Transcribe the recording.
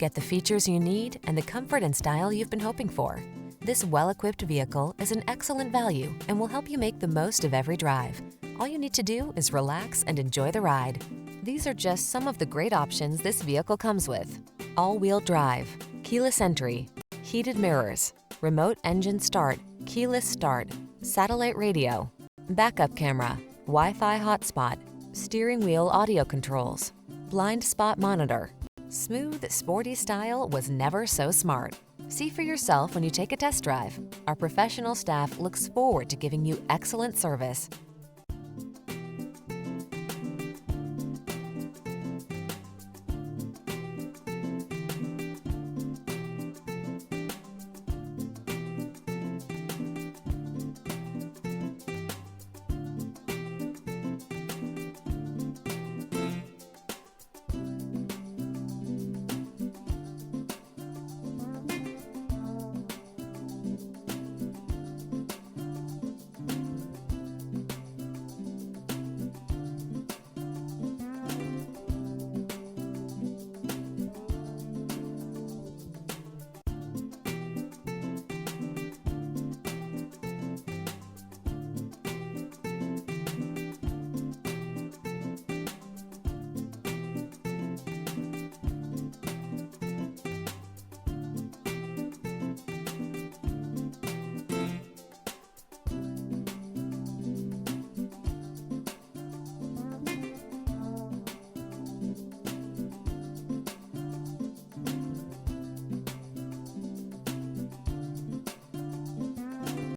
Get the features you need and the comfort and style you've been hoping for. This well-equipped vehicle is an excellent value and will help you make the most of every drive. All you need to do is relax and enjoy the ride. These are just some of the great options this vehicle comes with: all-wheel drive, keyless entry, heated mirrors, remote engine start, keyless start, satellite radio, backup camera, Wi-Fi hotspot, steering wheel audio controls, blind spot monitor. Smooth, sporty style was never so smart. See for yourself when you take a test drive. Our professional staff looks forward to giving you excellent service.